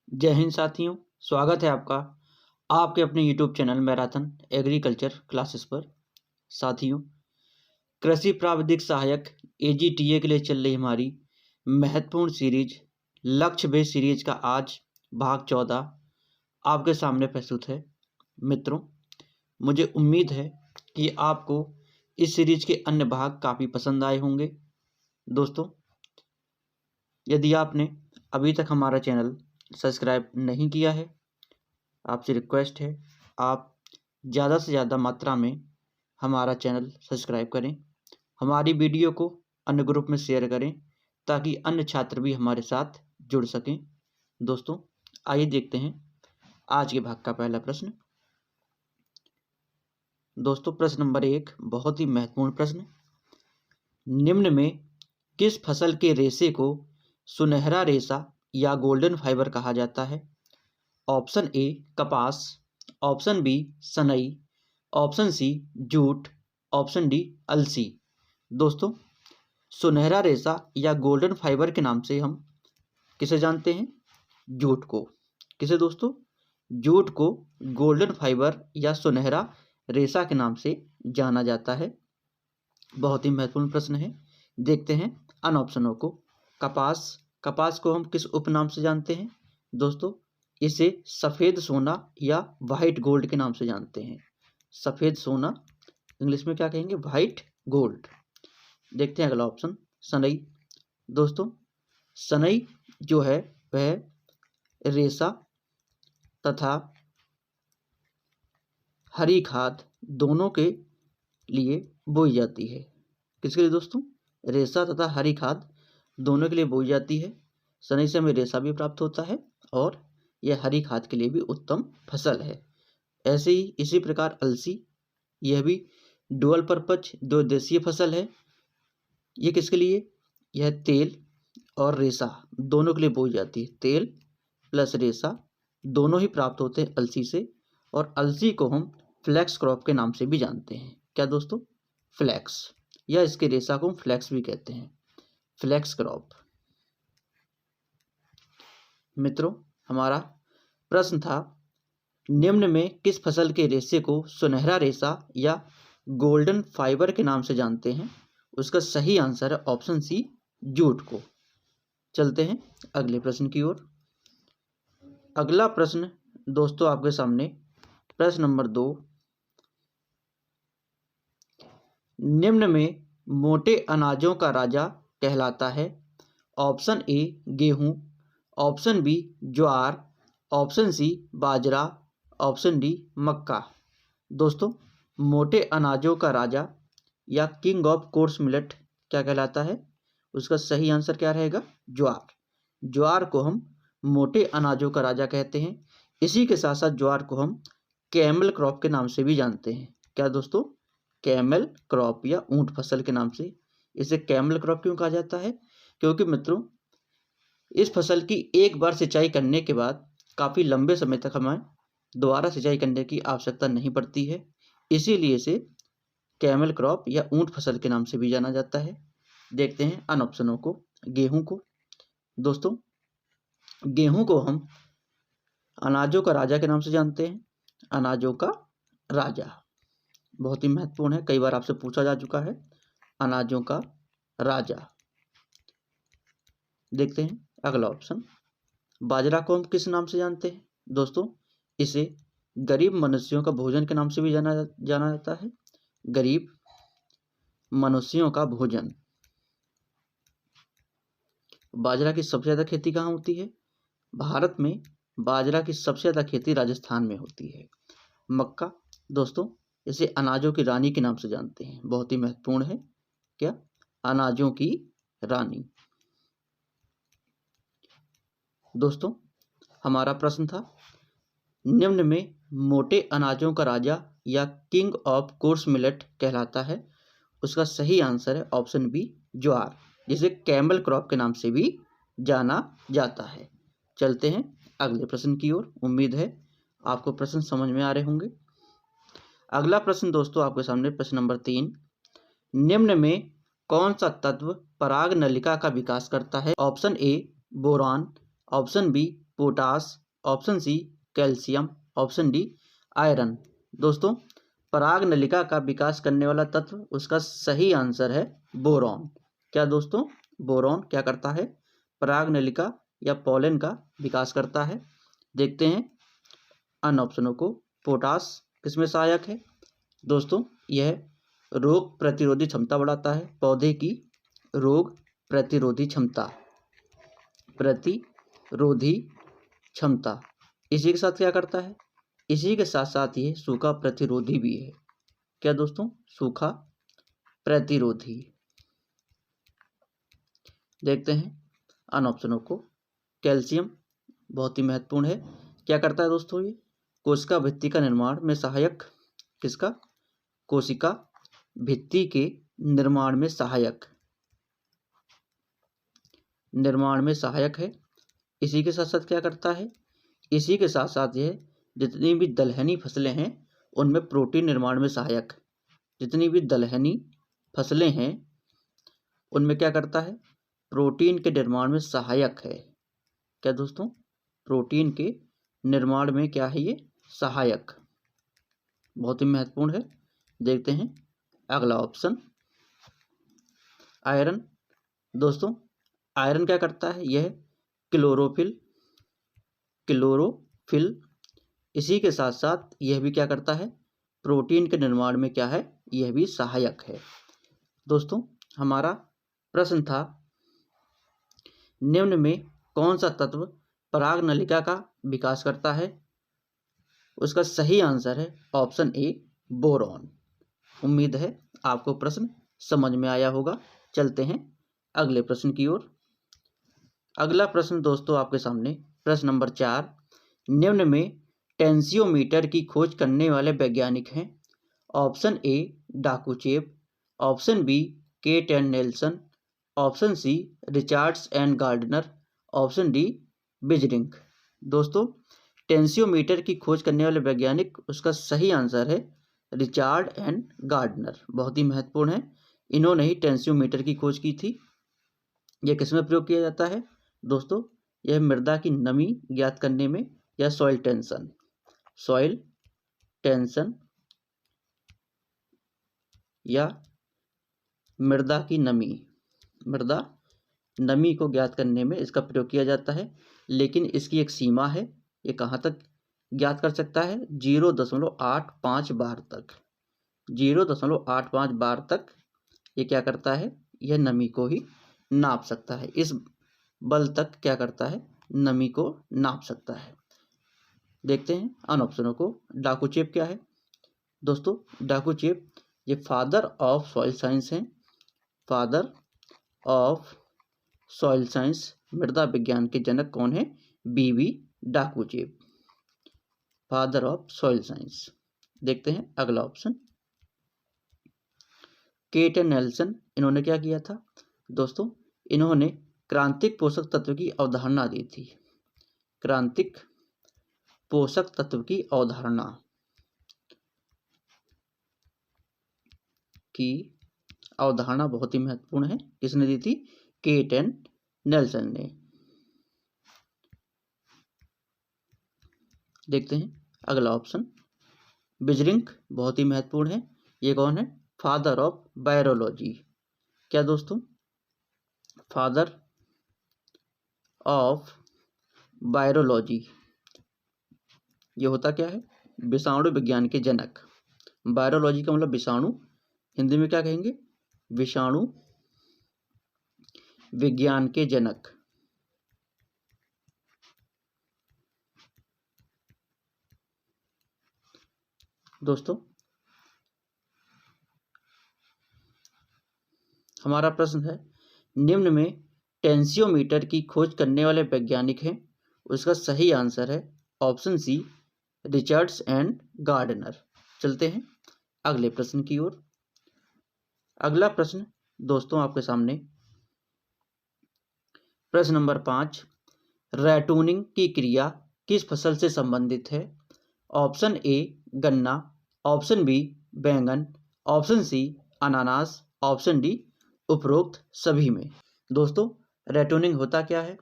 जय हिंद साथियों। स्वागत है आपका आपके अपने YouTube channel marathon agriculture classes पर। साथियों, कृषि प्राविधिक सहायक AGTA के लिए चल रही हमारी महत्वपूर्ण सीरीज लक्ष्य बेस्ड सीरीज का आज भाग 14 आपके सामने प्रस्तुत है। मित्रों, मुझे उम्मीद है कि आपको इस सीरीज के अन्य भाग काफ़ी पसंद आए होंगे। दोस्तों, यदि आपने अभी तक हमारा चैनल सब्सक्राइब नहीं किया है, आपसे रिक्वेस्ट है आप ज़्यादा से ज़्यादा मात्रा में हमारा चैनल सब्सक्राइब करें, हमारी वीडियो को अन्य ग्रुप में शेयर करें ताकि अन्य छात्र भी हमारे साथ जुड़ सकें। दोस्तों, आइए देखते हैं आज के भाग का पहला प्रश्न। दोस्तों, प्रश्न नंबर 1 बहुत ही महत्वपूर्ण प्रश्न। निम्न में किस फसल के रेशे को सुनहरा रेशा या गोल्डन फाइबर कहा जाता है? ऑप्शन ए कपास, ऑप्शन बी सनई, option C jute, option D अलसी। दोस्तों, सुनहरा रेशा या गोल्डन फाइबर के नाम से हम किसे जानते हैं? जूट को। किसे दोस्तों? जूट को गोल्डन फाइबर या सुनहरा रेशा के नाम से जाना जाता है। बहुत ही महत्वपूर्ण प्रश्न है। देखते हैं अन ऑप्शनों को। कपास को हम किस उपनाम से जानते हैं? दोस्तों, इसे सफ़ेद सोना या वाइट गोल्ड के नाम से जानते हैं। सफ़ेद सोना, इंग्लिश में क्या कहेंगे? White gold. देखते हैं अगला ऑप्शन सनई। दोस्तों, सनई जो है वह रेशा तथा हरी खाद दोनों के लिए बोई जाती है। किसके लिए दोस्तों? रेशा तथा हरी खाद दोनों के लिए बोई जाती है। सनई से हमें रेशा भी प्राप्त होता है और यह हरी खाद के लिए भी उत्तम फसल है। ऐसे ही इसी प्रकार अलसी, यह भी डुअल पर्पज दो देशीय फसल है। ये किसके लिए? यह तेल और रेशा दोनों के लिए बोई जाती है। तेल प्लस रेशा दोनों ही प्राप्त होते हैं अलसी से। और अलसी को हम फ्लैक्स क्रॉप के नाम से भी जानते हैं। क्या दोस्तों? फ्लैक्स, या इसके रेशा को हम फ्लैक्स भी कहते हैं। Flax crop. मित्रों, हमारा प्रश्न था निम्न में किस फसल के रेशे को सुनहरा रेशा या गोल्डन फाइबर के नाम से जानते हैं? उसका सही आंसर है ऑप्शन सी जूट को। चलते हैं अगले प्रश्न की ओर। अगला प्रश्न दोस्तों आपके सामने प्रश्न नंबर 2। निम्न में मोटे अनाजों का राजा कहलाता है? ऑप्शन ए गेहूं, ऑप्शन बी ज्वार, ऑप्शन सी बाजरा, ऑप्शन डी मक्का। दोस्तों, मोटे अनाजों का राजा या किंग ऑफ कोर्स मिलेट क्या कहलाता है? उसका सही आंसर क्या रहेगा? ज्वार। ज्वार को हम मोटे अनाजों का राजा कहते हैं। इसी के साथ साथ ज्वार को हम कैमल क्रॉप के नाम से भी जानते हैं। क्या दोस्तों? कैमल क्रॉप या ऊंट फसल के नाम से। इसे कैमल क्रॉप क्यों कहा जाता है? क्योंकि मित्रों, इस फसल की एक बार सिंचाई करने के बाद काफ़ी लंबे समय तक हमें दोबारा सिंचाई करने की आवश्यकता नहीं पड़ती है। इसीलिए इसे कैमल क्रॉप या ऊंट फसल के नाम से भी जाना जाता है। देखते हैं अन ऑप्शनों को। गेहूं को। दोस्तों, गेहूं को हम अनाजों का राजा के नाम से जानते हैं। अनाजों का राजा बहुत ही महत्वपूर्ण है, कई बार आपसे पूछा जा चुका है। अनाजों का राजा। देखते हैं अगला ऑप्शन। बाजरा को हम किस नाम से जानते हैं? दोस्तों, इसे गरीब मनुष्यों का भोजन के नाम से भी जाना जाता है। गरीब मनुष्यों का भोजन। बाजरा की सबसे ज़्यादा खेती कहाँ होती है? भारत में बाजरा की सबसे ज़्यादा खेती राजस्थान में होती है। मक्का, दोस्तों, इसे अनाजों की रानी के नाम से जानते हैं। बहुत ही महत्वपूर्ण है। क्या? अनाजों की रानी। दोस्तों, हमारा प्रश्न था निम्न में मोटे अनाजों का राजा या किंग ऑफ कोर्स मिलेट कहलाता है? उसका सही आंसर है ऑप्शन बी ज्वार, जिसे कैमल क्रॉप के नाम से भी जाना जाता है। चलते हैं अगले प्रश्न की ओर। उम्मीद है आपको प्रश्न समझ में आ रहे होंगे। अगला प्रश्न दोस्तों आपके सामने प्रश्न नंबर 3। निम्न में कौन सा तत्व पराग नलिका का विकास करता है? Option A boron, option B potash, option C calcium, option D iron. दोस्तों, पराग नलिका का विकास करने वाला तत्व, उसका सही आंसर है बोरॉन। क्या दोस्तों, बोरॉन क्या करता है? पराग नलिका या पोलन का विकास करता है। देखते हैं अन्य ऑप्शनों को। पोटास किसमें सहायक है? दोस्तों, यह रोग प्रतिरोधी क्षमता बढ़ाता है, पौधे की रोग प्रतिरोधी क्षमता, प्रतिरोधी क्षमता। इसी के साथ क्या करता है? इसी के साथ साथ ये सूखा प्रतिरोधी भी है। क्या दोस्तों? सूखा प्रतिरोधी। देखते हैं अन्य ऑप्शनों को। कैल्शियम बहुत ही महत्वपूर्ण है। क्या करता है दोस्तों? ये कोशिका भित्ति का निर्माण में सहायक। किसका? कोशिका भित्ति के निर्माण में सहायक है। इसी के साथ साथ क्या करता है? इसी के साथ साथ यह जितनी भी दलहनी फसलें हैं उनमें प्रोटीन निर्माण में सहायक। जितनी भी दलहनी फसलें हैं उनमें क्या करता है? प्रोटीन के निर्माण में सहायक है। क्या दोस्तों? प्रोटीन के निर्माण में क्या है? ये सहायक, बहुत ही महत्वपूर्ण है। देखते हैं अगला ऑप्शन, आयरन। दोस्तों, आयरन क्या करता है? यह क्लोरोफिल इसी के साथ साथ यह भी क्या करता है? प्रोटीन के निर्माण में क्या है? यह भी सहायक है। दोस्तों, हमारा प्रश्न था निम्न में कौन सा तत्व पराग नलिका का विकास करता है? उसका सही आंसर है ऑप्शन ए बोरॉन। उम्मीद है आपको प्रश्न समझ में आया होगा। चलते हैं अगले प्रश्न की ओर। अगला प्रश्न दोस्तों आपके सामने प्रश्न नंबर 4। निम्न में टेंसियोमीटर की खोज करने वाले वैज्ञानिक हैं। Option A Dokuchaev, option B Cate and Nelson, option C Richards and Gardner, option D Beijerinck. दोस्तों, टेंसियोमीटर की खोज करने वाले वैज्ञानिक, उसका सही आंसर है रिचार्ड एंड गार्डनर। बहुत ही महत्वपूर्ण है। इन्होंने ही टेंसियोमीटर की खोज की थी। यह किसमें प्रयोग किया जाता है? दोस्तों, यह मृदा की नमी ज्ञात करने में या सॉइल टेंशन या मृदा नमी को ज्ञात करने में इसका प्रयोग किया जाता है। लेकिन इसकी एक सीमा है। ये कहाँ तक ज्ञात कर सकता है? 0.85 बार तक। 0.85 बार तक ये क्या करता है? यह नमी को ही नाप सकता है। इस बल तक क्या करता है? नमी को नाप सकता है। देखते हैं अन्य ऑप्शनों को। डाकुचेव क्या है? दोस्तों, डाकुचेव ये फादर ऑफ सॉइल साइंस हैं। फादर ऑफ सॉइल साइंस, मृदा विज्ञान के जनक कौन है? बीवी डाकुचेव, फादर ऑफ सॉइल साइंस। देखते हैं अगला ऑप्शन, केट एंड नेल्सन। इन्होंने क्या किया था? दोस्तों, इन्होंने क्रांतिक पोषक तत्व की अवधारणा दी थी। क्रांतिक पोषक तत्व की अवधारणा बहुत ही महत्वपूर्ण है। किसने दी थी? केट एंड नेल्सन ने। देखते हैं अगला ऑप्शन, बिजरिंग। बहुत ही महत्वपूर्ण है। ये कौन है? Father of biology. क्या दोस्तों? Father of biology. ये होता क्या है? विषाणु विज्ञान के जनक। बायोलॉजी का मतलब विषाणु, हिंदी में क्या कहेंगे? विषाणु विज्ञान के जनक। दोस्तों, हमारा प्रश्न है निम्न में टेंसियोमीटर की खोज करने वाले वैज्ञानिक हैं। उसका सही आंसर है option C Richards and Gardner. चलते हैं अगले प्रश्न की ओर। अगला प्रश्न दोस्तों आपके सामने प्रश्न नंबर 5। रैटूनिंग की क्रिया किस फसल से संबंधित है? ऑप्शन ए गन्ना, ऑप्शन बी बैंगन, ऑप्शन सी अनानास, ऑप्शन डी उपरोक्त सभी में। दोस्तों, रैटूनिंग होता क्या है?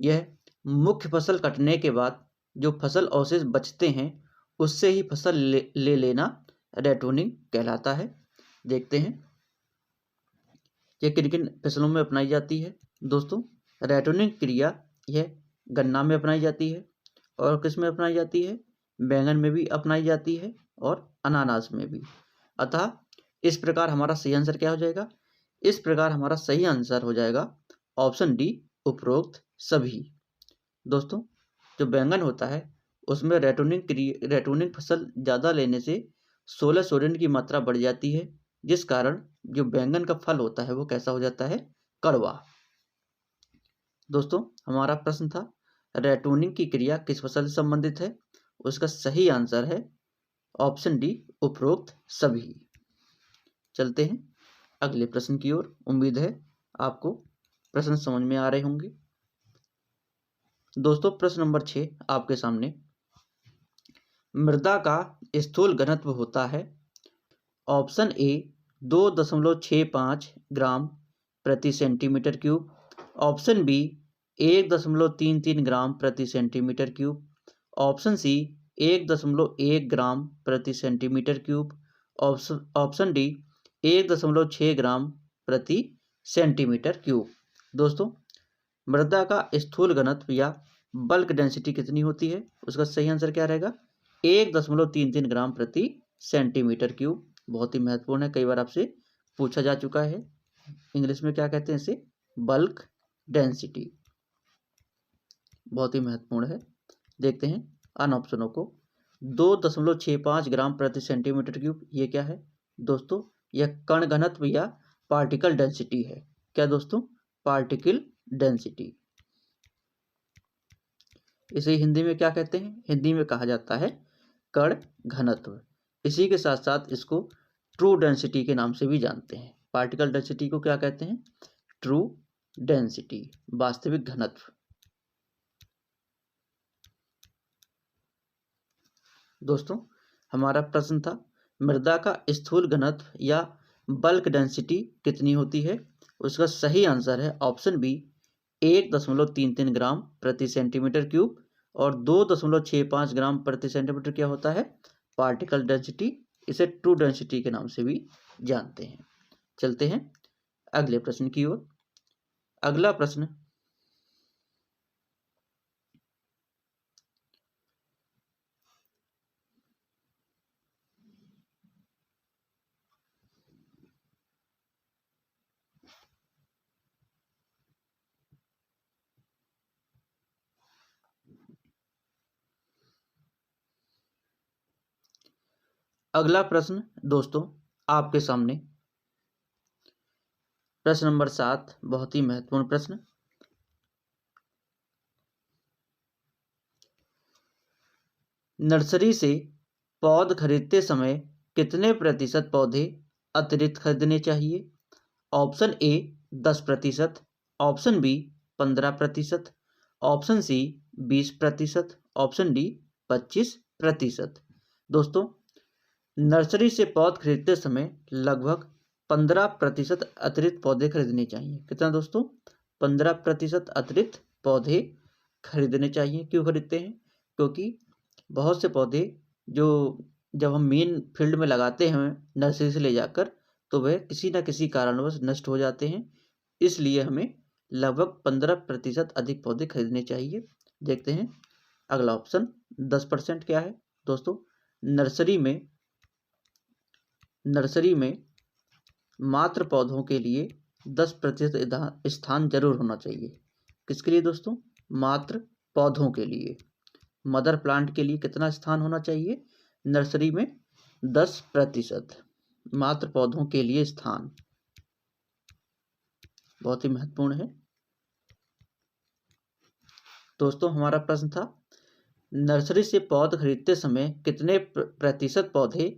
यह मुख्य फसल कटने के बाद जो फसल अवशेष बचते हैं उससे ही फसल ले लेना रेटोनिंग कहलाता है। देखते हैं यह किन किन फसलों में अपनाई जाती है। दोस्तों, रेटोनिंग क्रिया यह गन्ना में अपनाई जाती है और किस में अपनाई जाती है, बैंगन में भी अपनाई जाती है और अनानास में भी। अतः इस प्रकार हमारा सही आंसर क्या हो जाएगा, इस प्रकार हमारा सही आंसर हो जाएगा ऑप्शन डी, उपरोक्त सभी। दोस्तों, जो बैंगन होता है उसमें रेटोनिंग फसल ज़्यादा लेने से 16 सोडियम की मात्रा बढ़ जाती है, जिस कारण जो बैंगन का फल होता है वो कैसा हो जाता है, कड़वा। दोस्तों, हमारा प्रश्न था रेटोनिंग की क्रिया किस फसल से संबंधित है, उसका सही आंसर है ऑप्शन डी, उपरोक्त सभी। चलते हैं अगले प्रश्न की ओर। उम्मीद है आपको प्रश्न समझ में आ रहे होंगे। दोस्तों, प्रश्न नंबर 6 आपके सामने। मृदा का स्थूल घनत्व होता है ऑप्शन ए 2.65 ग्राम प्रति सेंटीमीटर क्यूब, ऑप्शन बी 1.33 ग्राम प्रति सेंटीमीटर क्यूब, ऑप्शन सी 1.1 ग्राम प्रति सेंटीमीटर क्यूब, ऑप्शन डी 1.6 ग्राम प्रति सेंटीमीटर क्यूब। दोस्तों, मृदा का स्थूल घनत्व या बल्क डेंसिटी कितनी होती है, उसका सही आंसर क्या रहेगा, 1.33 ग्राम प्रति सेंटीमीटर क्यूब। बहुत ही महत्वपूर्ण है, कई बार आपसे पूछा जा चुका है। इंग्लिश में क्या कहते हैं इसे, बल्क डेंसिटी। बहुत ही महत्वपूर्ण है। देखते हैं अन ऑप्शनों को। 2.65 ग्राम प्रति सेंटीमीटर क्यूब, ये क्या है दोस्तों, यह कण घनत्व या पार्टिकल डेंसिटी है। क्या दोस्तों, पार्टिकल डेंसिटी। इसे हिंदी में क्या कहते हैं, हिंदी में कहा जाता है कण घनत्व। इसी के साथ साथ इसको ट्रू डेंसिटी के नाम से भी जानते हैं। पार्टिकल डेंसिटी को क्या कहते हैं, ट्रू डेंसिटी, वास्तविक घनत्व। दोस्तों, हमारा प्रश्न था मृदा का स्थूल घनत्व या बल्क डेंसिटी कितनी होती है, उसका सही आंसर है ऑप्शन बी 1.33 ग्राम प्रति सेंटीमीटर क्यूब और 2.65 ग्राम प्रति सेंटीमीटर क्या होता है, पार्टिकल डेंसिटी। इसे ट्रू डेंसिटी के नाम से भी जानते हैं। चलते हैं अगले प्रश्न की ओर। अगला प्रश्न अगला प्रश्न दोस्तों आपके सामने, प्रश्न नंबर 7, बहुत ही महत्वपूर्ण प्रश्न। नर्सरी से पौध खरीदते समय कितने प्रतिशत पौधे अतिरिक्त खरीदने चाहिए, option A 10%, option B 15%, option C 20%, option D 25%। दोस्तों, नर्सरी से पौध खरीदते समय लगभग 15% अतिरिक्त पौधे खरीदने चाहिए। कितना दोस्तों, 15% अतिरिक्त पौधे खरीदने चाहिए। क्यों खरीदते हैं, क्योंकि बहुत से पौधे जो जब हम मेन फील्ड में लगाते हैं नर्सरी से ले जाकर, तो वह किसी न किसी कारणवश नष्ट हो जाते हैं। इसलिए हमें लगभग 15% अधिक पौधे खरीदने चाहिए। देखते हैं अगला ऑप्शन 10% क्या है। दोस्तों, नर्सरी में मात्र पौधों के लिए 10% स्थान जरूर होना चाहिए। किसके लिए दोस्तों, मात्र पौधों के लिए। मदर प्लांट के लिए कितना स्थान होना चाहिए, नर्सरी में 10%, मात्र पौधों के लिए स्थान। बहुत ही महत्वपूर्ण है। दोस्तों, हमारा प्रश्न था नर्सरी से पौध खरीदते समय कितने प्रतिशत पौधे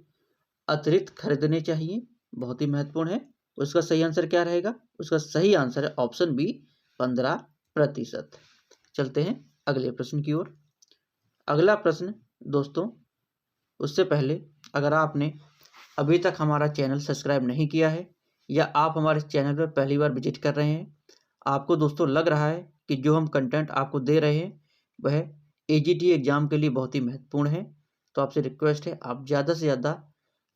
अतिरिक्त खरीदने चाहिए। बहुत ही महत्वपूर्ण है। उसका सही आंसर क्या रहेगा, उसका सही आंसर है ऑप्शन बी 15%। चलते हैं अगले प्रश्न की ओर। अगला प्रश्न दोस्तों, उससे पहले अगर आपने अभी तक हमारा चैनल सब्सक्राइब नहीं किया है या आप हमारे चैनल पर पहली बार विजिट कर रहे हैं, आपको दोस्तों लग रहा है कि जो हम कंटेंट आपको दे रहे हैं वह एजीटी एग्ज़ाम के लिए बहुत ही महत्वपूर्ण है। तो आपसे रिक्वेस्ट है आप ज़्यादा से ज़्यादा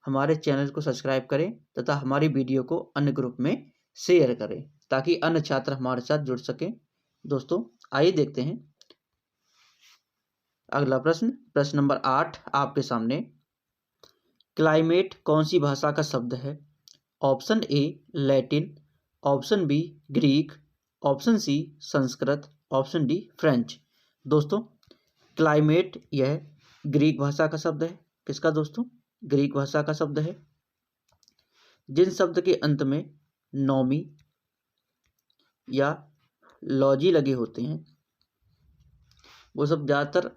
हमारे चैनल को सब्सक्राइब करें तथा हमारी वीडियो को अन्य ग्रुप में शेयर करें ताकि अन्य छात्र हमारे साथ जुड़ सकें। दोस्तों आइए देखते हैं अगला प्रश्न। प्रश्न नंबर 8 आपके सामने। क्लाइमेट कौन सी भाषा का शब्द है? Option A Latin, option B Greek, option C Sanskrit, option D French. दोस्तों क्लाइमेट यह ग्रीक भाषा का शब्द है। किसका दोस्तों? ग्रीक भाषा का शब्द है। जिन शब्द के अंत में नौमी या लॉजी लगे होते हैं वो सब ज़्यादातर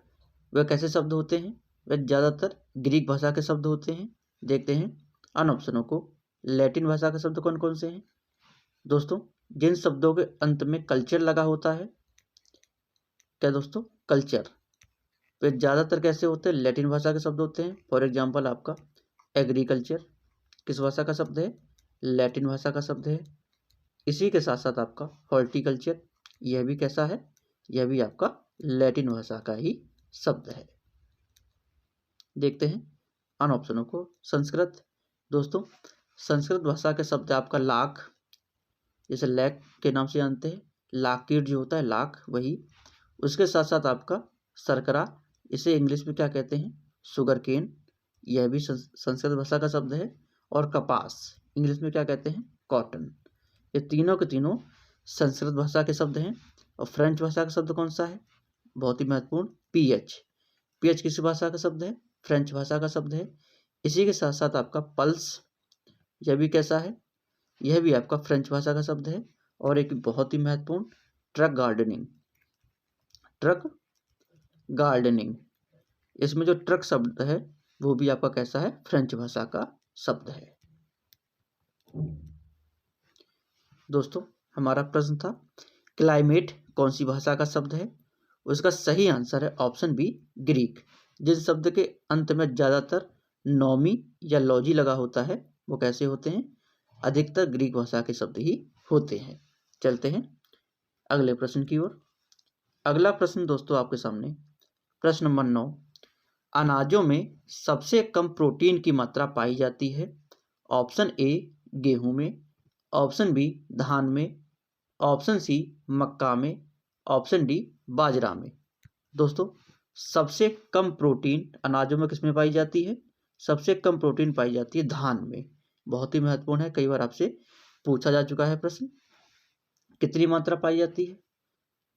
वह कैसे शब्द होते हैं? वह ज़्यादातर ग्रीक भाषा के शब्द होते हैं। देखते हैं अन ऑप्शनों को। लैटिन भाषा के शब्द कौन कौन से हैं? दोस्तों जिन शब्दों के अंत में कल्चर लगा होता है, क्या दोस्तों? कल्चर, वे ज़्यादातर कैसे होते हैं? लैटिन भाषा के शब्द होते हैं। फॉर एग्जाम्पल आपका एग्रीकल्चर किस भाषा का शब्द है? लैटिन भाषा का शब्द है। इसी के साथ साथ आपका हॉर्टिकल्चर, यह भी कैसा है? यह भी आपका लैटिन भाषा का ही शब्द है। देखते हैं अन ऑप्शनों को। संस्कृत, दोस्तों संस्कृत भाषा के शब्द आपका लाख, जैसे लैक के नाम से जानते हैं, लाकीट जो होता है लाख वही। उसके साथ साथ आपका शर्करा, इसे इंग्लिश में क्या कहते हैं? शुगर केन, यह भी संस्कृत भाषा का शब्द है। और कपास इंग्लिश में क्या कहते हैं? कॉटन। ये तीनों के तीनों संस्कृत भाषा के शब्द हैं। और फ्रेंच भाषा का शब्द कौन सा है? बहुत ही महत्वपूर्ण, पीएच। पीएच किस भाषा का शब्द है? फ्रेंच भाषा का शब्द है। इसी के साथ साथ आपका पल्स, यह भी कैसा है? यह भी आपका फ्रेंच भाषा का शब्द है। और एक बहुत ही महत्वपूर्ण ट्रक गार्डनिंग, ट्रक गार्डनिंग, इसमें जो ट्रक शब्द है वो भी आपका कैसा है? फ्रेंच भाषा का शब्द है। दोस्तों हमारा प्रश्न था क्लाइमेट कौन सी भाषा का शब्द है? उसका सही आंसर है ऑप्शन बी ग्रीक। जिस शब्द के अंत में ज़्यादातर नौमी या लॉजी लगा होता है वो कैसे होते हैं? अधिकतर ग्रीक भाषा के शब्द ही होते हैं। चलते हैं अगले प्रश्न की ओर। अगला प्रश्न दोस्तों आपके सामने प्रश्न नंबर 9। अनाजों में सबसे कम प्रोटीन की मात्रा पाई जाती है? ऑप्शन ए गेहूं में, ऑप्शन बी धान में, ऑप्शन सी मक्का में, ऑप्शन डी बाजरा में। दोस्तों सबसे कम प्रोटीन अनाजों में किसमें पाई जाती है? सबसे कम प्रोटीन पाई जाती है धान में। बहुत ही महत्वपूर्ण है, कई बार आपसे पूछा जा चुका है प्रश्न। कितनी मात्रा पाई जाती है?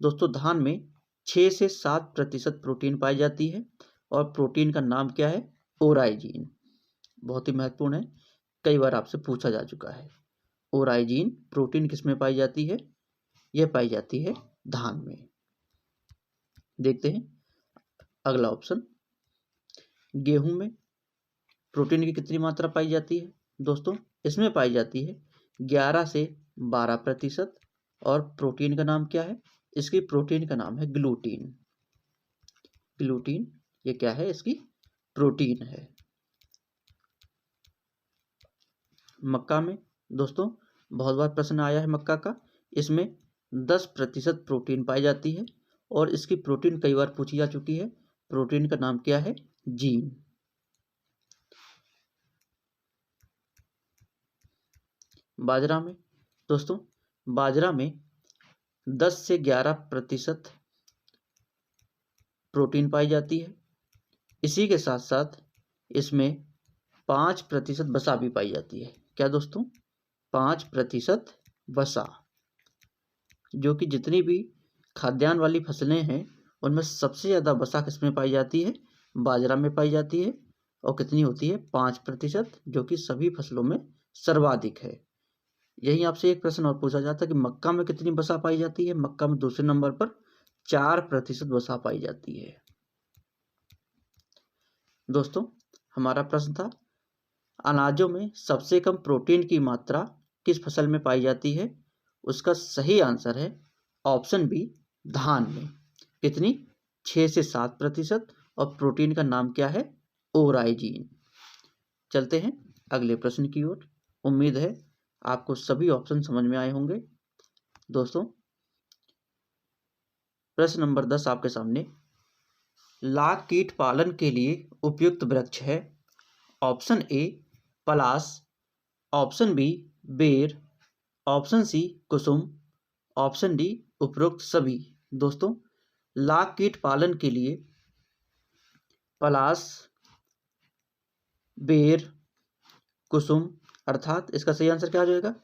दोस्तों धान में 6 से 7% प्रोटीन पाई जाती है। और प्रोटीन का नाम क्या है? ओराइजीन। बहुत ही महत्वपूर्ण है, कई बार आपसे पूछा जा चुका है। ओराइजीन प्रोटीन किसमें पाई जाती है? यह पाई जाती है धान में। देखते हैं अगला ऑप्शन। गेहूं में प्रोटीन की कितनी मात्रा पाई जाती है? दोस्तों इसमें पाई जाती है 11 से 12%। और प्रोटीन का नाम क्या है? इसकी प्रोटीन का नाम है ग्लूटीन। ग्लूटीन ये क्या है? इसकी प्रोटीन है। मक्का में दोस्तों बहुत बार प्रश्न आया है मक्का का, इसमें 10% प्रोटीन पाई जाती है। और इसकी प्रोटीन कई बार पूछी जा चुकी है। प्रोटीन का नाम क्या है? जीन। बाजरा में दोस्तों बाजरा में 10 से 11% प्रोटीन पाई जाती है। इसी के साथ साथ इसमें 5% वसा भी पाई जाती है। क्या दोस्तों? 5% वसा, जो कि जितनी भी खाद्यान्न वाली फसलें हैं उनमें सबसे ज़्यादा वसा किसमें पाई जाती है? बाजरा में पाई जाती है। और कितनी होती है? 5%, जो कि सभी फसलों में सर्वाधिक है। यही आपसे एक प्रश्न और पूछा जाता है कि मक्का में कितनी वसा पाई जाती है? मक्का में दूसरे नंबर पर 4% वसा पाई जाती है। दोस्तों हमारा प्रश्न था अनाजों में सबसे कम प्रोटीन की मात्रा किस फसल में पाई जाती है? उसका सही आंसर है ऑप्शन बी धान में। कितनी? 6 से 7%। और प्रोटीन का नाम क्या है? ओराइजीन। चलते हैं अगले प्रश्न की ओर। उम्मीद है आपको सभी ऑप्शन समझ में आए होंगे। दोस्तों प्रश्न नंबर 10 आपके सामने। लाख कीट पालन के लिए उपयुक्त वृक्ष है। ऑप्शन ए पलाश, ऑप्शन बी बेर, ऑप्शन सी कुसुम, ऑप्शन डी उपरोक्त सभी। दोस्तों, लाख कीट पालन के लिए पलाश, बेर, कुसुम, अर्थात इसका सही आंसर क्या हो जाएगा?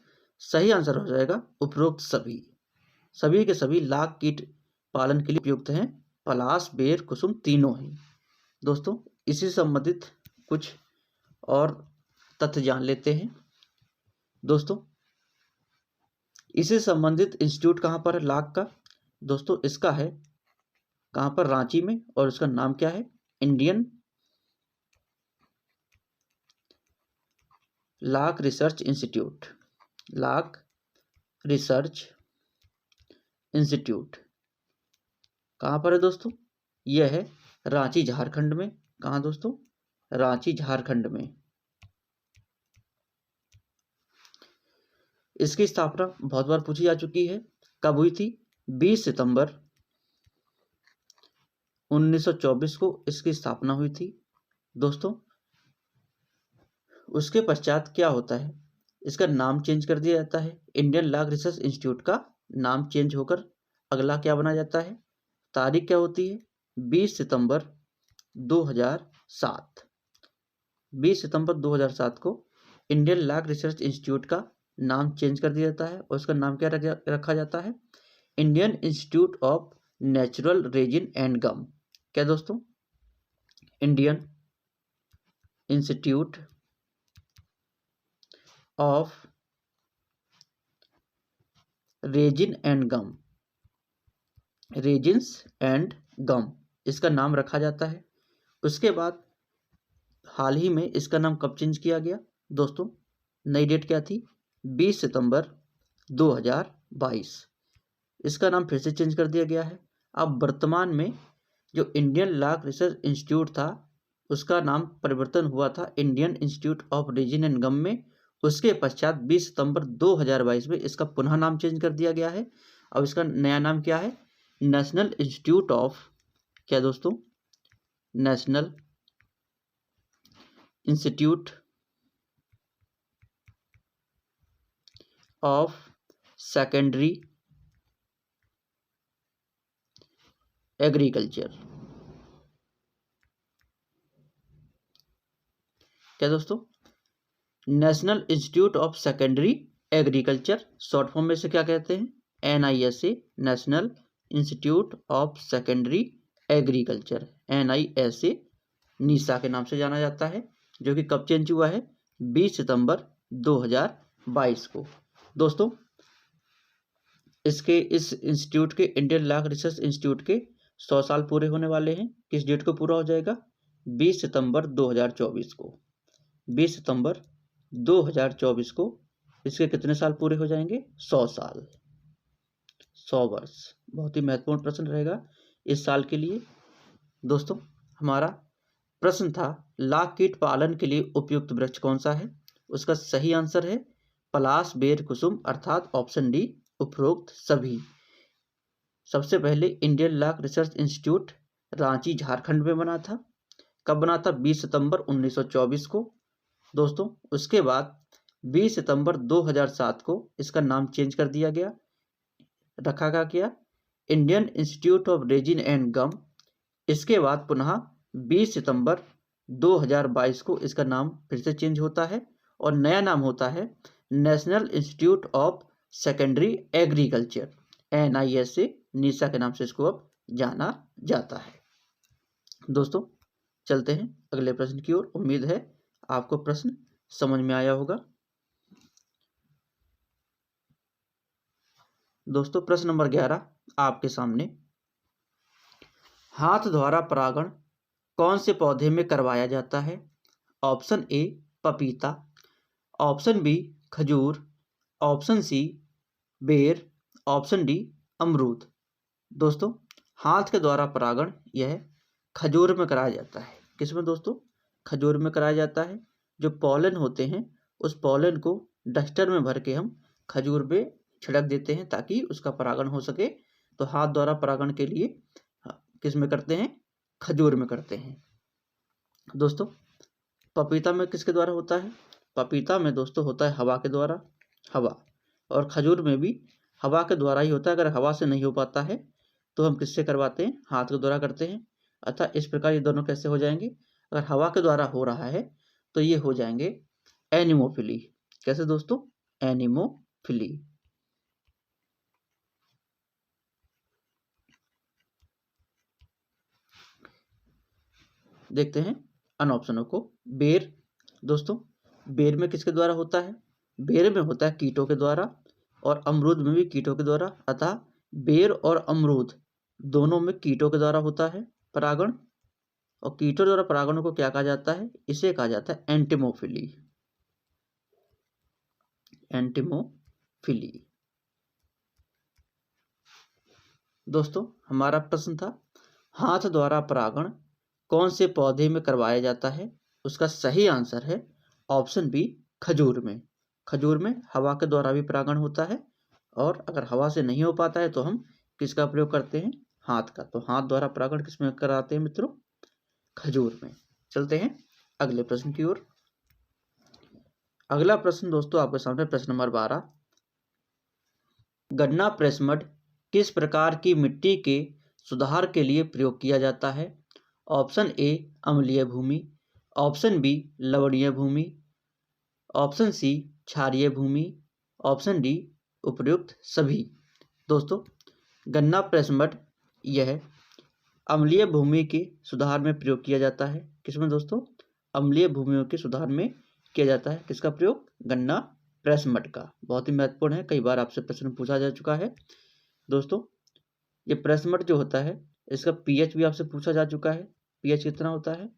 सही आंसर हो जाएगा उपरोक्त सभी। सभी के सभी लाख कीट पालन के लिए उपयुक्त हैं। पलाश, बेर, कुसुम तीनों ही। दोस्तों, इसी से संबंधित कुछ और तथ्य जान लेते हैं। दोस्तों, इससे संबंधित इंस्टीट्यूट कहाँ पर है लाख का? दोस्तों, इसका है कहाँ पर? रांची में। और इसका नाम क्या है? Indian lakh research institute. Lakh research institute कहाँ पर है दोस्तों? यह है रांची, झारखंड में। कहाँ दोस्तों? रांची, झारखंड में। इसकी स्थापना बहुत बार पूछी जा चुकी है। कब हुई थी? 20 सितंबर 1924 को इसकी स्थापना हुई थी। दोस्तों, उसके पश्चात क्या होता है? इसका नाम चेंज कर दिया जाता है। इंडियन लाख रिसर्च इंस्टीट्यूट का नाम चेंज होकर अगला क्या बना जाता है? तारीख क्या होती है? 20 सितंबर 2007। 20 सितंबर 2007 को इंडियन लाख रिसर्च इंस्टीट्यूट का नाम चेंज कर दिया जाता है और उसका नाम क्या रखा जाता है? Indian Institute of Natural Resin and Gum. क्या दोस्तों? Indian Institute of Resin and Gum, resins and gum, इसका नाम रखा जाता है। उसके बाद हाल ही में इसका नाम कब चेंज किया गया दोस्तों? नई डेट क्या थी? 20 सितंबर 2022। इसका नाम फिर से चेंज कर दिया गया है। अब वर्तमान में जो इंडियन लाख रिसर्च इंस्टीट्यूट था उसका नाम परिवर्तन हुआ था Indian Institute of Resin and Gum में। उसके पश्चात 20 सितंबर 2022 में इसका पुनः नाम चेंज कर दिया गया है। अब इसका नया नाम क्या है? नेशनल इंस्टीट्यूट ऑफ, क्या दोस्तों? National institute of secondary agriculture. क्या दोस्तों? National institute of secondary agriculture, short form में से क्या कहते हैं? NISA, national institute of secondary agriculture, NISA, NISA के नाम से जाना जाता है, जो कि कब चेंज हुआ है? 20 सितंबर 2022 को। दोस्तों, इसके इस इंस्टीट्यूट के, इंडियन लाख रिसर्च इंस्टीट्यूट के 100 साल पूरे होने वाले हैं। किस डेट को पूरा हो जाएगा? 20 सितंबर 2024 को। 20 सितंबर 2024 को इसके कितने साल पूरे हो जाएंगे? 100 साल, 100 वर्ष। बहुत ही महत्वपूर्ण प्रश्न रहेगा इस साल के लिए। दोस्तों, हमारा प्रश्न था लाख कीट पालन के लिए उपयुक्त वृक्ष कौन सा है? उसका सही आंसर है पलाश, बेर, कुसुम, अर्थात ऑप्शन डी उपरोक्त सभी। सबसे पहले Indian lakh research institute Ranchi, Jharkhand में बना था। कब बना था? 20 सितंबर 1924 को। दोस्तों, उसके बाद 20 सितंबर 2007 को इसका नाम चेंज कर दिया गया। रखा क्या? Indian Institute of Resin and Gum. इसके बाद पुनः 20 सितंबर 2022 को इसका नाम फिर से चेंज होता है और नया नाम होता है national institute of secondary agriculture, NISA, NISA के नाम से इसको अब जाना जाता है। दोस्तों, चलते हैं अगले प्रश्न की ओर। उम्मीद है आपको प्रश्न समझ में आया होगा। दोस्तों, प्रश्न नंबर 11 आपके सामने। हाथ द्वारा परागण कौन से पौधे में करवाया जाता है? ऑप्शन ए पपीता, ऑप्शन बी खजूर, ऑप्शन सी बेर, ऑप्शन डी अमरूद। दोस्तों, हाथ के द्वारा परागण यह खजूर में कराया जाता है। किसमें दोस्तों? खजूर में कराया जाता है। जो पॉलन होते हैं उस पॉलन को डस्टर में भर के हम खजूर पे छिड़क देते हैं ताकि उसका परागण हो सके। तो हाथ द्वारा परागण के लिए किस में करते हैं? खजूर में करते हैं। दोस्तों पपीता में किसके द्वारा होता है? पपीता में दोस्तों होता है हवा के द्वारा, हवा, और खजूर में भी हवा के द्वारा ही होता है। अगर हवा से नहीं हो पाता है तो हम किससे करवाते हैं? हाथ के द्वारा करते हैं। अतः इस प्रकार ये दोनों कैसे हो जाएंगे? अगर हवा के द्वारा हो रहा है तो ये हो जाएंगे एनिमोफिली। कैसे दोस्तों? एनिमोफिली। देखते हैं अन ऑप्शनों को। बेर, दोस्तों बेर में किसके द्वारा होता है? बेर में होता है कीटों के द्वारा, और अमरूद में भी कीटों के द्वारा। अतः बेर और अमरूद दोनों में कीटों के द्वारा होता है परागण। और कीटों द्वारा परागण को क्या कहा जाता है? इसे कहा जाता है एंटिमोफिली। एंटिमोफिली। दोस्तों हमारा प्रश्न था हाथ द्वारा परागण कौन से पौधे में करवाया जाता है? उसका सही आंसर है ऑप्शन बी, खजूर में। खजूर में हवा के द्वारा भी परागण होता है, और अगर हवा से नहीं हो पाता है तो हम किसका प्रयोग करते हैं? हाथ का। तो हाथ द्वारा परागण किस में कराते हैं मित्रों? खजूर में। चलते हैं अगले प्रश्न की ओर। अगला प्रश्न दोस्तों आपके सामने प्रश्न नंबर 12। गन्ना प्रेस मड किस प्रकार की मिट्टी के सुधार के लिए प्रयोग किया जाता है? ऑप्शन ए अम्लीय भूमि, ऑप्शन बी लवणीय भूमि, ऑप्शन सी क्षारीय भूमि, ऑप्शन डी उपयुक्त सभी। दोस्तों गन्ना प्रेस मड यह अम्लीय भूमि के सुधार में प्रयोग किया जाता है। किसमें दोस्तों? अम्लीय भूमियों के सुधार में किया जाता है। किसका प्रयोग? गन्ना प्रेस मड का। बहुत ही महत्वपूर्ण है, कई बार आपसे प्रश्न पूछा जा चुका है। दोस्तों ये प्रेस मड जो होता है इसका पीएच भी आपसे पूछा जा चुका है। पीएच कितना होता है?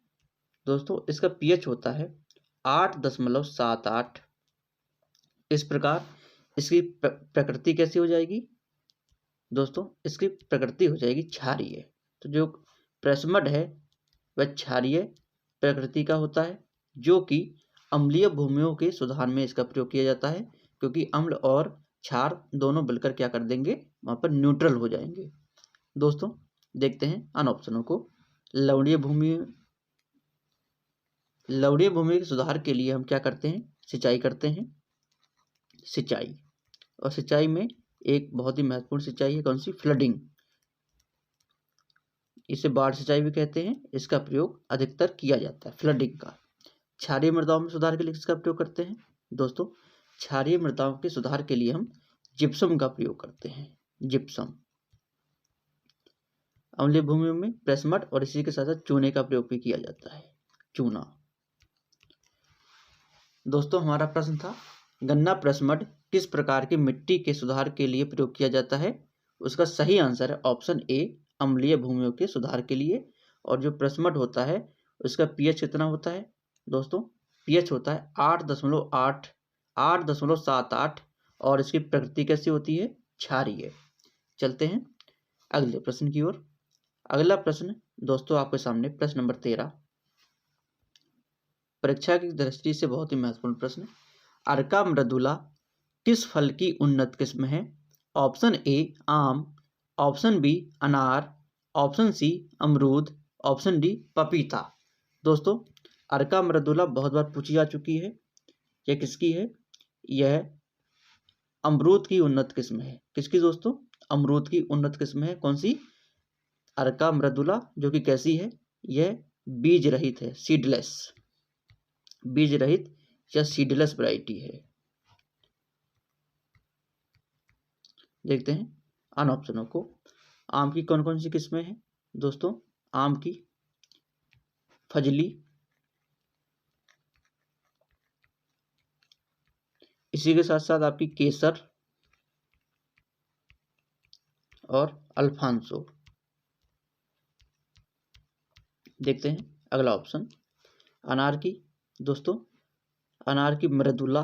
दोस्तों इसका पीएच होता है 8.78। इस प्रकार इसकी प्रकृति कैसी हो जाएगी? दोस्तों इसकी प्रकृति हो जाएगी क्षारीय। तो जो प्रेस मड है वह क्षारीय प्रकृति का होता है, जो कि अम्लीय भूमियों के सुधार में इसका प्रयोग किया जाता है, क्योंकि अम्ल और क्षार दोनों मिलकर क्या कर देंगे? वहां पर न्यूट्रल हो जाएंगे। दोस्तों देखते हैं अन ऑप्शनों को। लवणीय भूमि, लवणीय भूमि के सुधार के लिए हम क्या करते हैं? सिंचाई करते हैं। सिंचाई, और सिंचाई में एक बहुत ही महत्वपूर्ण सिंचाई है, कौन सी? फ्लडिंग। इसे बाढ़ सिंचाई भी कहते हैं। इसका प्रयोग अधिकतर किया जाता है फ्लडिंग का। क्षारीय मृदाओं में सुधार के लिए किसका प्रयोग करते हैं? दोस्तों क्षारीय मृदाओं के सुधार के लिए हम जिप्सम का प्रयोग करते हैं। जिप्सम। अम्लीय भूमियों में प्रेस मड और इसी के साथ साथ चूने का प्रयोग भी किया जाता है, चूना। दोस्तों हमारा प्रश्न था गन्ना प्रेस मड किस प्रकार की मिट्टी के सुधार के लिए प्रयोग किया जाता है? उसका सही आंसर है ऑप्शन ए, अम्लीय भूमियों के सुधार के लिए। और जो प्रेस मड होता है उसका पीएच कितना होता है? दोस्तों पीएच होता है 8.78, और इसकी प्रकृति कैसी होती है? क्षारीय। चलते हैं अगले प्रश्न की ओर। अगला प्रश्न दोस्तों आपके सामने प्रश्न नंबर 13, परीक्षा की दृष्टि से बहुत ही महत्वपूर्ण प्रश्न। अर्का मृदुला किस फल की उन्नत किस्म है? ऑप्शन ए आम, ऑप्शन बी अनार, ऑप्शन सी अमरूद, ऑप्शन डी पपीता। दोस्तों अर्का मृदुला बहुत बार पूछी जा चुकी है। यह किसकी है? यह अमरूद की उन्नत किस्म है। किसकी दोस्तों? अमरूद की उन्नत किस्म है। कौन सी? अर्का मृदुला, जो कि कैसी है? यह बीज रहित है, सीडलेस। बीज रहित या सीडलेस वैरायटी है। देखते हैं अन ऑप्शनों को। आम की कौन कौन सी किस्में हैं? दोस्तों आम की फजली, इसी के साथ साथ आपकी केसर और अल्फांसो। देखते हैं अगला ऑप्शन अनार की। दोस्तों अनार की मृदुला।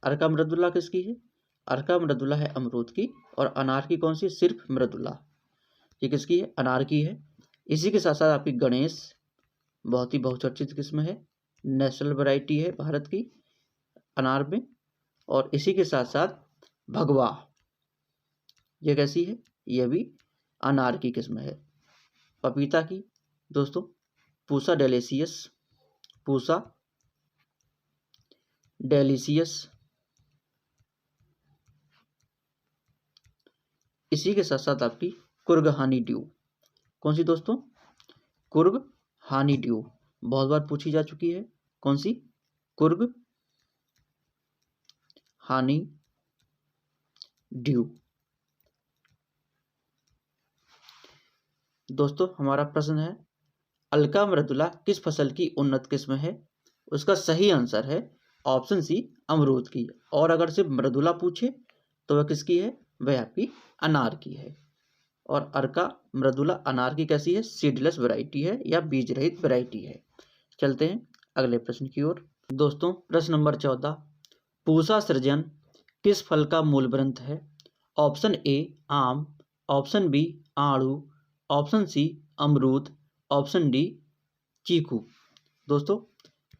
अर्का मृदुला किसकी है? अर्का मृदुला है अमरूद की, और अनार की कौन सी? सिर्फ मृदुला। ये किसकी है? अनार की है। इसी के साथ साथ आपकी गणेश बहुत ही बहुचर्चित किस्म है, नेशनल वैरायटी है भारत की अनार में। और इसी के साथ साथ भगवा, ये कैसी है? यह भी अनार की किस्म है। पपीता की दोस्तों पूसा डेलिशियस, पूसा डेलिशियस। इसी के साथ साथ आपकी कुर्ग हानी ड्यू। कौन सी दोस्तों? कुर्ग हानी ड्यू, बहुत बार पूछी जा चुकी है। कौन सी? कुर्ग हानी ड्यू। दोस्तों हमारा प्रश्न है, अलका मृदुला किस फसल की उन्नत किस्म है? उसका सही आंसर है ऑप्शन सी, अमरूद की। और अगर सिर्फ मृदुला पूछे तो वह किसकी है? वह आपकी अनार की है। और अर्का मृदुला अनार की कैसी है? सीडलेस वैरायटी है या बीज रहित वैरायटी है। चलते हैं अगले प्रश्न की ओर। दोस्तों प्रश्न नंबर 14, पूसा सृजन किस फल का मूल ग्रंथ है? ऑप्शन ए आम, ऑप्शन बी आड़ू, ऑप्शन सी अमरूद, ऑप्शन डी चीकू। दोस्तों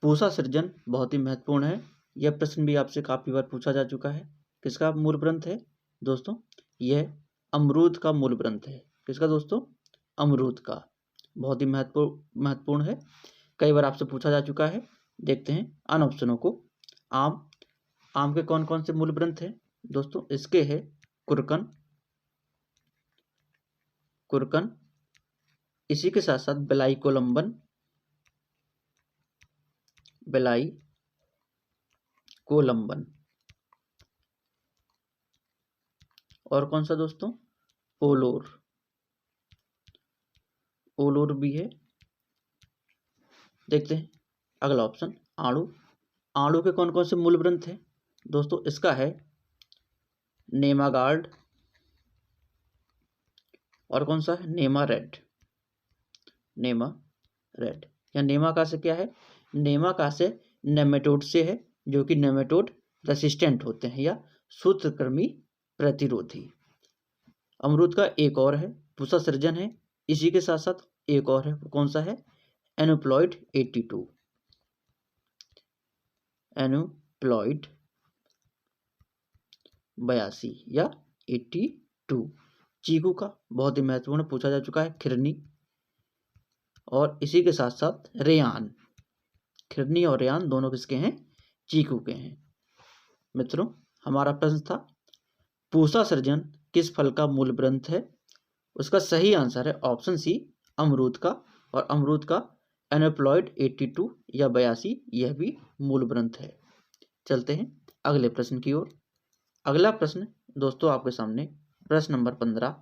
पूसा सृजन बहुत ही महत्वपूर्ण है। यह प्रश्न भी आपसे काफी बार पूछा जा चुका है। किसका मूल ग्रंथ है दोस्तों? यह अमरूद का मूल ग्रंथ है। किसका दोस्तों? अमरूद का। बहुत ही महत्वपूर्ण है, कई बार आपसे पूछा जा चुका है। देखते हैं अन ऑप्शनों को। आम के कौन कौन से मूल ग्रंथ हैं दोस्तों? इसके है कुरकन, इसी के साथ साथ बेलाई कोलंबन, और कौन सा दोस्तों? ओलोर भी है। देखते हैं अगला ऑप्शन आड़ू के कौन कौन से मूल ग्रंथ हैं दोस्तों? इसका है नेमागार्ड, और कौन सा है? नेमा रेड। या नेमा का से क्या है? नेमा का से नेमेटोड से है, जो कि नेमेटोड रेसिस्टेंट होते हैं या सूत्रकृमि प्रतिरोधी। अमरूद का एक और है, पूसा सृजन है। इसी के साथ साथ एक और है, कौन सा है? एनुप्लॉइड 82, एनुप्लॉइड 82 या 82। चीकू का बहुत ही महत्वपूर्ण पूछा जा चुका है, खिरनी। और इसी के साथ साथ रेयान, खिरनी और रेयान दोनों किसके हैं? चीकू के हैं। मित्रों हमारा प्रश्न था, पूसा सृजन किस फल का मूल ग्रंथ है? उसका सही आंसर है ऑप्शन सी, अमरूद का। और अमरूद का एनुप्लॉइड 82 या 82 यह भी मूल ग्रंथ है। चलते हैं अगले प्रश्न की ओर। अगला प्रश्न दोस्तों आपके सामने प्रश्न नंबर 15,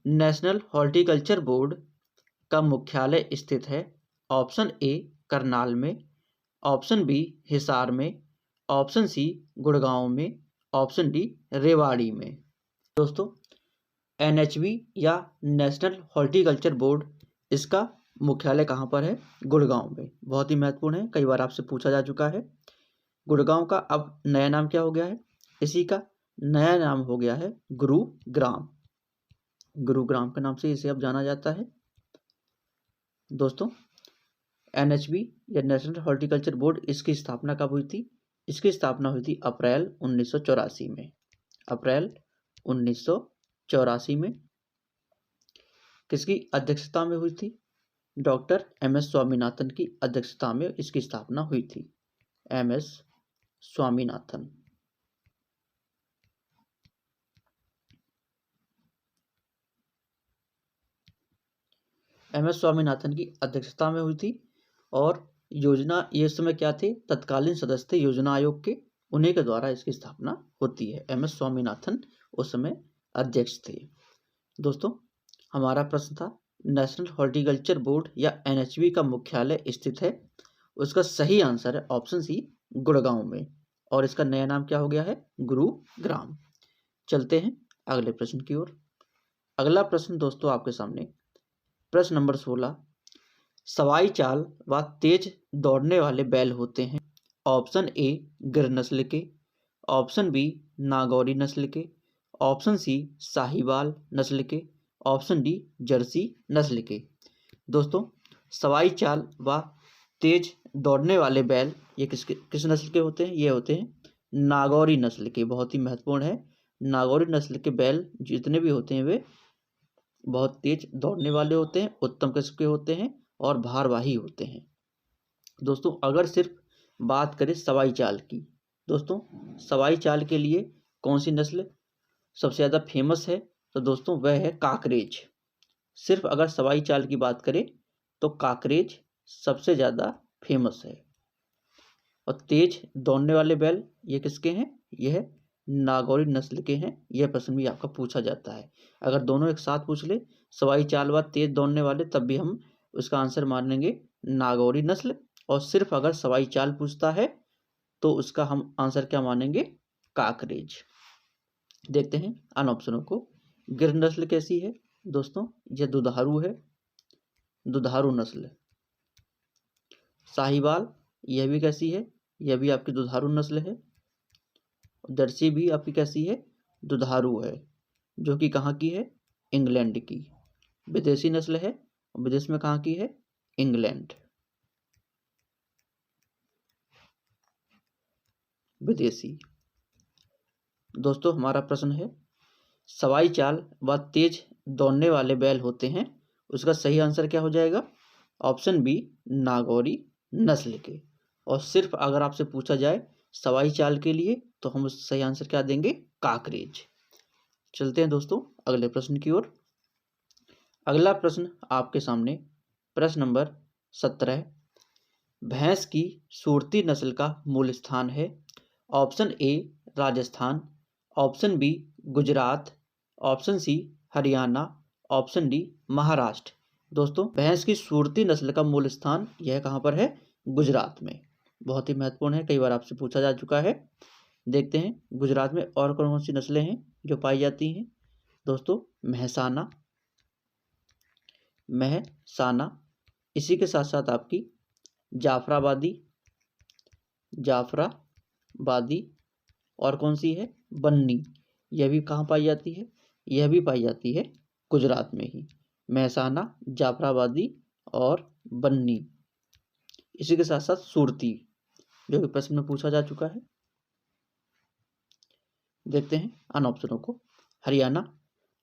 नेशनल हॉर्टिकल्चर बोर्ड का मुख्यालय स्थित है? ऑप्शन ए करनाल में, ऑप्शन बी हिसार में, ऑप्शन सी गुड़गांव में, ऑप्शन डी रेवाड़ी में। दोस्तों एनएचबी या नेशनल हॉर्टिकल्चर बोर्ड, इसका मुख्यालय कहाँ पर है? गुड़गांव में। बहुत ही महत्वपूर्ण है, कई बार आपसे पूछा जा चुका है। गुड़गांव का अब नया नाम क्या हो गया है? इसी का नया नाम हो गया है गुरुग्राम के नाम से इसे अब जाना जाता है। दोस्तों एनएचबी या नेशनल हॉर्टिकल्चर बोर्ड, इसकी स्थापना कब हुई थी? इसकी स्थापना हुई थी अप्रैल 1984 में। अप्रैल 1984 में किसकी अध्यक्षता में हुई थी? डॉक्टर एमएस स्वामीनाथन की अध्यक्षता में इसकी स्थापना हुई थी। एमएस स्वामीनाथन। एमएस स्वामीनाथन की अध्यक्षता में हुई थी। और योजना, ये समय क्या थे? तत्कालीन सदस्य थे योजना आयोग के, उन्हीं के द्वारा इसकी स्थापना होती है। एमएस स्वामीनाथन उस समय अध्यक्ष थे। दोस्तों हमारा प्रश्न था, नेशनल हॉर्टिकल्चर बोर्ड या एनएचबी का मुख्यालय स्थित है? उसका सही आंसर है ऑप्शन सी, गुड़गांव में। और इसका नया नाम क्या हो गया है? गुरुग्राम। चलते हैं अगले प्रश्न की ओर। अगला प्रश्न दोस्तों आपके सामने प्रश्न नंबर 16, सवाई चाल व तेज दौड़ने वाले बैल होते हैं? ऑप्शन ए गिर नस्ल के, ऑप्शन बी नागौरी नस्ल के, ऑप्शन सी साहिवाल नस्ल के, ऑप्शन डी जर्सी नस्ल के। दोस्तों सवाई चाल व तेज दौड़ने वाले बैल ये किस नस्ल के होते हैं? ये होते हैं नागौरी नस्ल के, बहुत ही महत्वपूर्ण है। नागौरी नस्ल के बैल जितने भी होते हैं वे बहुत तेज दौड़ने वाले होते हैं, उत्तम किस्म के होते हैं और भारवाही होते हैं। दोस्तों अगर सिर्फ बात करें सवाई चाल की, दोस्तों सवाई चाल के लिए कौन सी नस्ल सबसे ज़्यादा फेमस है, तो दोस्तों वह है काकरेज। सिर्फ अगर सवाई चाल की बात करें तो काकरेज सबसे ज़्यादा फेमस है। और तेज दौड़ने वाले बैल ये किसके हैं, यह नागौरी नस्ल के हैं। यह प्रश्न भी आपका पूछा जाता है। अगर दोनों एक साथ पूछ ले, सवाई चाल व तेज दौड़ने वाले, तब भी हम उसका आंसर मानेंगे नागौरी नस्ल। और सिर्फ अगर सवाई चाल पूछता है तो उसका हम आंसर क्या मानेंगे, काकरेज। देखते हैं अन ऑप्शनों को। गिर नस्ल कैसी है, दोस्तों यह दुधारू है, दुधारू नस्ल। साहिवाल यह भी कैसी है, यह भी आपकी दुधारू नस्ल है। जर्सी भी आपकी कैसी है, दुधारू है, जो कि कहाँ की है, इंग्लैंड की। विदेशी नस्ल है, विदेश में कहाँ की है, इंग्लैंड, विदेशी। दोस्तों हमारा प्रश्न है, सवाई चाल व तेज दौड़ने वाले बैल होते हैं, उसका सही आंसर क्या हो जाएगा, ऑप्शन बी नागौरी नस्ल के। और सिर्फ अगर आपसे पूछा जाए सवाई चाल के लिए तो हम उस सही आंसर क्या देंगे, काकरेज। चलते हैं दोस्तों अगले प्रश्न की ओर। अगला प्रश्न आपके सामने प्रश्न नंबर 17। भैंस की सूरती नस्ल का मूल स्थान है, option A Rajasthan, option B Gujarat, option C Haryana, option D Maharashtra. दोस्तों भैंस की सूरती नस्ल का मूल स्थान यह कहाँ पर है, गुजरात में। बहुत ही महत्वपूर्ण है, कई बार आपसे पूछा जा चुका है। देखते हैं गुजरात में और कौन कौन सी नस्लें हैं जो पाई जाती हैं। दोस्तों महसाना, महसाना, इसी के साथ साथ आपकी जाफराबादी, जाफराबादी, और कौन सी है, बन्नी। यह भी कहाँ पाई जाती है, यह भी पाई जाती है गुजरात में ही। महसाना, जाफराबादी और बन्नी, इसी के साथ साथ सूरती, जो कि प्रश्न में पूछा जा चुका है। देखते हैं अन ऑप्शनों को। हरियाणा,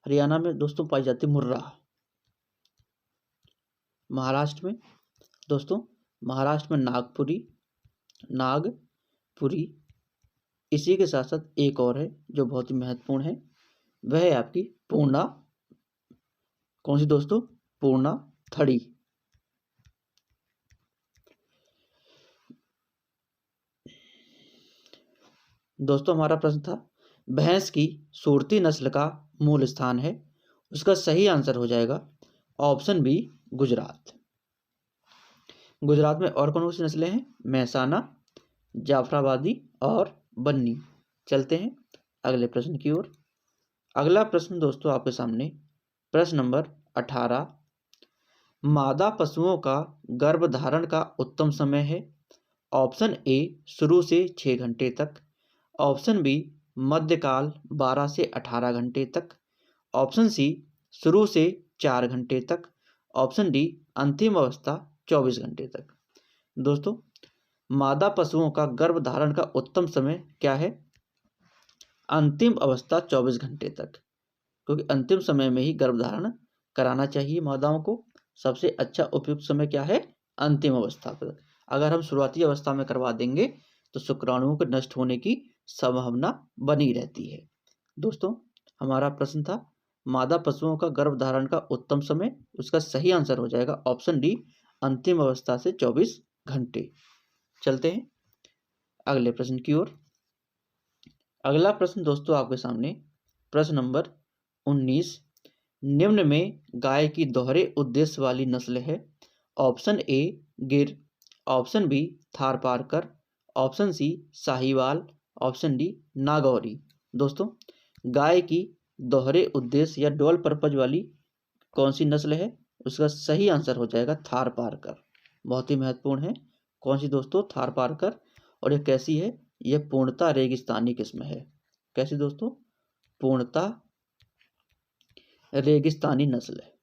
हरियाणा में दोस्तों पाई जाती मुर्रा। महाराष्ट्र में, दोस्तों महाराष्ट्र में नागपुरी, नागपुरी, इसी के साथ साथ एक और है जो बहुत ही महत्वपूर्ण है, वह है आपकी पूर्णा। कौन सी दोस्तों, पूर्णा थड़ी। दोस्तों हमारा प्रश्न था भैंस की सूरती नस्ल का मूल स्थान है, उसका सही आंसर हो जाएगा ऑप्शन बी गुजरात। गुजरात में और कौन सी नस्लें हैं, महसाना, जाफराबादी और बन्नी। चलते हैं अगले प्रश्न की ओर। अगला प्रश्न दोस्तों आपके सामने प्रश्न नंबर 18। मादा पशुओं का गर्भधारण का उत्तम समय है, ऑप्शन ए शुरू से 6 घंटे तक, ऑप्शन बी मध्यकाल 12 से 18 घंटे तक, ऑप्शन सी शुरू से 4 घंटे तक, ऑप्शन डी अंतिम अवस्था 24 घंटे तक। दोस्तों मादा पशुओं का गर्भधारण का उत्तम समय क्या है, अंतिम अवस्था 24 घंटे तक, क्योंकि अंतिम समय में ही गर्भधारण कराना चाहिए मादाओं को। सबसे अच्छा उपयुक्त समय क्या है, अंतिम अवस्था पर। अगर हम शुरुआती अवस्था में करवा देंगे तो शुक्राणुओं के नष्ट होने की संभावना बनी रहती है। दोस्तों हमारा प्रश्न था मादा पशुओं का गर्भधारण का उत्तम समय, उसका सही आंसर हो जाएगा ऑप्शन डी अंतिम अवस्था से 24 घंटे। चलते हैं अगले प्रश्न की ओर। अगला प्रश्न दोस्तों आपके सामने प्रश्न नंबर 19। निम्न में गाय की दोहरे उद्देश्य वाली नस्ल है, option A Gir, option B Tharparkar, option C Sahiwal, option D Nagauri. दोस्तों गाय की दोहरे उद्देश्य या डुअल पर्पज वाली कौन सी नस्ल है, उसका सही आंसर हो जाएगा थारपारकर। बहुत ही महत्वपूर्ण है, कौन सी दोस्तों, थारपारकर। और यह कैसी है, यह पूर्णतः रेगिस्तानी किस्म है। कैसी दोस्तों, पूर्णतः रेगिस्तानी नस्ल है।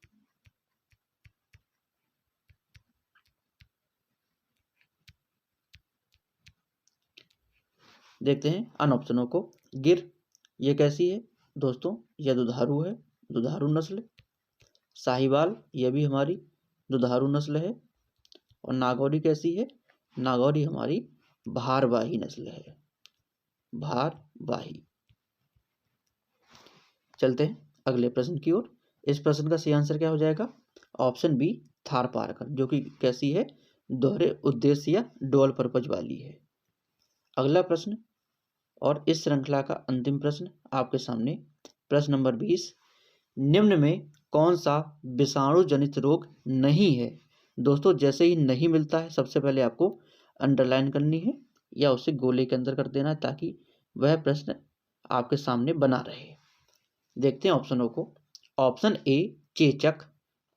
देखते हैं अन ऑप्शनों को। गिर, ये कैसी है दोस्तों? यह दुधारू है, दुधारू नस्ल। साहिवाल, यह भी हमारी दुधारू नस्ल है। और नागौरी कैसी है? नागौरी हमारी भारवाही नस्ल है, भारवाही। चलते हैं अगले प्रश्न की ओर। इस प्रश्न का सही आंसर क्या हो जाएगा? ऑप्शन बी, थारपारकर, जो कि कैसी है? दोहरे उद्देश्य या डुअल पर्पज वाली है। अगला प्रश्न और इस श्रृंखला का अंतिम प्रश्न आपके सामने, प्रश्न नंबर 20। निम्न में कौन सा विषाणु जनित रोग नहीं है? दोस्तों जैसे ही नहीं मिलता है सबसे पहले आपको अंडरलाइन करनी है या उसे गोले के अंदर कर देना है, ताकि वह प्रश्न आपके सामने बना रहे। देखते हैं ऑप्शनों को। ऑप्शन ए चेचक,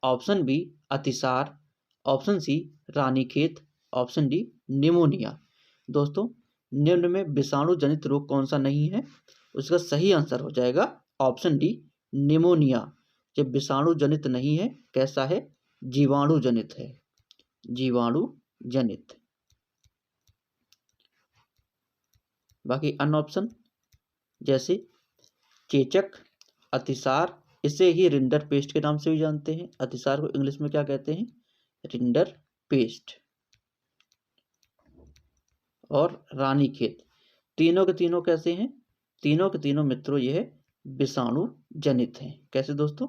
ऑप्शन बी अतिसार, option C Ranikhet, option D pneumonia. दोस्तों निम्न में विषाणु जनित रोग कौन सा नहीं है? उसका सही आंसर हो जाएगा ऑप्शन डी, निमोनिया। जब विषाणु जनित नहीं है, कैसा है? जीवाणु जनित है, जीवाणु जनित। बाकी अन्य ऑप्शन जैसे चेचक, अतिसार, इसे ही रिंडर पेस्ट के नाम से भी जानते हैं। अतिसार को इंग्लिश में क्या कहते हैं? Rinder paste. और रानीखेत, तीनों के तीनों कैसे हैं? तीनों के तीनों मित्रों यह विषाणु जनित हैं। कैसे दोस्तों?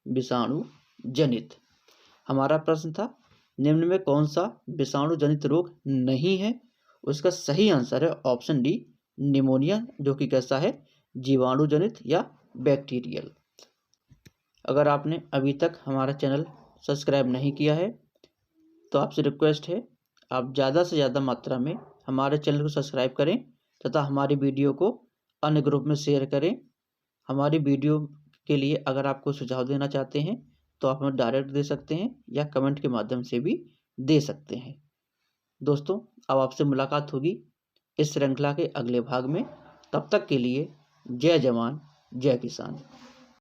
विषाणु जनित। हमारा प्रश्न था निम्न में कौन सा विषाणु जनित रोग नहीं है? उसका सही आंसर है ऑप्शन डी, निमोनिया, जो कि कैसा है? जीवाणु जनित या बैक्टीरियल। अगर आपने अभी तक हमारा चैनल सब्सक्राइब नहीं किया है तो आपसे रिक्वेस्ट है, आप ज़्यादा से ज़्यादा मात्रा में हमारे चैनल को सब्सक्राइब करें तथा हमारी वीडियो को अन्य ग्रुप में शेयर करें। हमारी वीडियो के लिए अगर आप कोई सुझाव देना चाहते हैं तो आप हमें डायरेक्ट दे सकते हैं या कमेंट के माध्यम से भी दे सकते हैं। दोस्तों अब आपसे मुलाकात होगी इस श्रृंखला के अगले भाग में। तब तक के लिए जय जवान जय किसान।